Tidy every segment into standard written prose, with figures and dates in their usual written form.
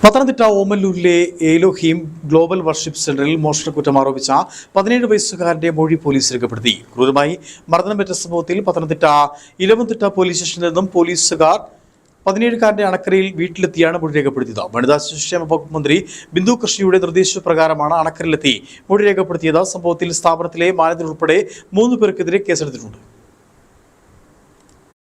Pathanamthitta ഓമല്ലൂരിലെ ഏലോഹീം global worship സെന്ററിൽ മോഷണക്കുറ്റം ആരോപിച്ച 17 വയസ്സുകാരന്റെ മൊഴി police രേഖപ്പെടുത്തി. ക്രൂരമായി മർദ്ദനമേറ്റ സംഭവത്തിൽ പത്തനംതിട്ട ഇലവന്തിട്ട പോലീസ് സ്റ്റേഷനിൽ നിന്നും പോലീസുകാർ 17-കാരന്റെ അണക്കരയിൽ വീട്ടിലെത്തിയാണ് മൊഴി രേഖപ്പെടുത്തിയത്. വനിതാ ശിശുക്ഷേമ വകുപ്പ് മന്ത്രി ബിന്ദു കൃഷ്ണയുടെ നിർദ്ദേശപ്രകാരമാണ് അണക്കരയിലെത്തി മൊഴി രേഖപ്പെടുത്തിയത്. സംഭവത്തിൽ സ്ഥാപനത്തിലെ മാനേജർ ഉൾപ്പെടെ 3 പേർക്കെതിരെ കേസെടുത്തിട്ടുണ്ട്.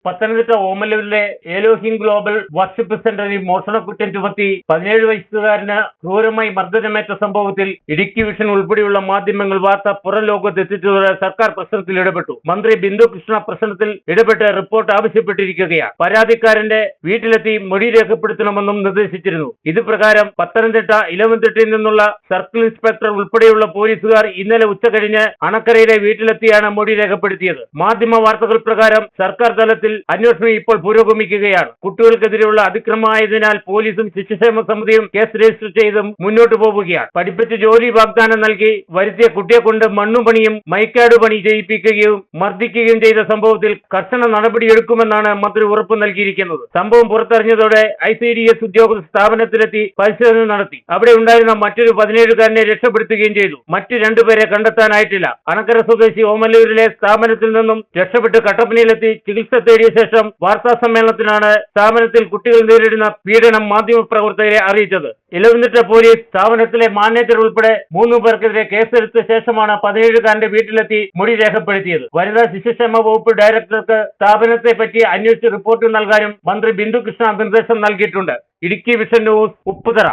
പത്തനംതിട്ട ഓമല്ലൂരിലെ ഏലോഹീം ഗ്ലോബൽ വർഷിപ്പ് സെന്ററിൽ മോഷണക്കുറ്റം ചുമത്തി 17 വയസ്സുകാരന് ക്രൂരമായി മർദ്ദനമേറ്റ സംഭവത്തിൽ ഇടുക്കി വിഷൻ ഉൾപ്പെടെയുള്ള മാധ്യമങ്ങൾ വാർത്ത പുറം ലോകത്ത് എത്തിച്ചതോടെ സർക്കാർ പ്രശ്നത്തിൽ ഇടപെട്ടു. മന്ത്രി ബിന്ദു കൃഷ്ണ പ്രശ്നത്തിൽ ഇടപെട്ട് റിപ്പോർട്ട് ആവശ്യപ്പെട്ടിരിക്കുകയാണ്. പരാതിക്കാരന്റെ വീട്ടിലെത്തി മൊഴി രേഖപ്പെടുത്തണമെന്നും നിർദ്ദേശിച്ചിരുന്നു. ഇത് പ്രകാരം പത്തനംതിട്ട ഇലവന്തിട്ടയിൽ നിന്നുള്ള സർക്കിൾ ഇൻസ്പെക്ടർ ഉൾപ്പെടെയുള്ള പോലീസുകാർ ഇന്നലെ ഉച്ചകഴിഞ്ഞ് അണക്കരയിലെ വീട്ടിലെത്തിയാണ് മൊഴി രേഖപ്പെടുത്തിയത്. മാധ്യമ വാർത്തകൾ പ്രകാരം സർക്കാർ തലത്തിൽ അന്വേഷണം ഇപ്പോൾ പുരോഗമിക്കുകയാണ്. കുട്ടികൾക്കെതിരെയുള്ള അതിക്രമമായതിനാൽ പോലീസും ശിശുക്ഷേമ സമിതിയും കേസ് രജിസ്റ്റർ ചെയ്ത് മുന്നോട്ട് പോവുകയാണ്. പഠിപ്പിച്ച് ജോലി വാഗ്ദാനം നൽകി വരുത്തിയ കുട്ടിയെ കൊണ്ട് മണ്ണുപണിയും മൈക്കാട് പണി ചെയ്യിപ്പിക്കുകയും മർദ്ദിക്കുകയും ചെയ്ത സംഭവത്തിൽ കർശന നടപടിയെടുക്കുമെന്നാണ് മന്ത്രി ഉറപ്പ് നൽകിയിരിക്കുന്നത്. സംഭവം പുറത്തറിഞ്ഞതോടെ ICDS ഉദ്യോഗസ്ഥർ സ്ഥാപനത്തിലെത്തി പരിശോധന നടത്തി. അവിടെ ഉണ്ടായിരുന്ന മറ്റൊരു 17-കാരനെ രക്ഷപ്പെടുത്തുകയും ചെയ്തു. മറ്റു 2 പേരെ കണ്ടെത്താനായിട്ടില്ല. അണക്കര സ്വദേശി ഓമല്ലൂരിലെ സ്ഥാപനത്തിൽ നിന്നും രക്ഷപ്പെട്ട് കട്ടപ്പനയിലെത്തി ചികിത്സ തേടിയ ശേഷം വാർത്താ സമ്മേളനത്തിലാണ് സ്ഥാപനത്തിൽ കുട്ടികൾ നേരിടുന്ന പീഡനം മാധ്യമപ്രവർത്തകരെ അറിയിച്ചത്. ഇലവന്തിട്ട പോലീസ് സ്ഥാപനത്തിലെ മാനേജർ ഉൾപ്പെടെ 3 പേർക്കെതിരെ കേസെടുത്ത ശേഷമാണ് 17-കാരന്റെ വീട്ടിലെത്തി മൊഴി രേഖപ്പെടുത്തിയത്. വനിതാ ശിശുക്ഷേമ വകുപ്പ് ഡയറക്ടർക്ക് സ്ഥാപനത്തെ പറ്റി അന്വേഷിച്ച് റിപ്പോർട്ട് നൽകാനും മന്ത്രി ബിന്ദു കൃഷ്ണ നിർദ്ദേശം നൽകിയിട്ടുണ്ട്. Idukki vision news, Upputhara.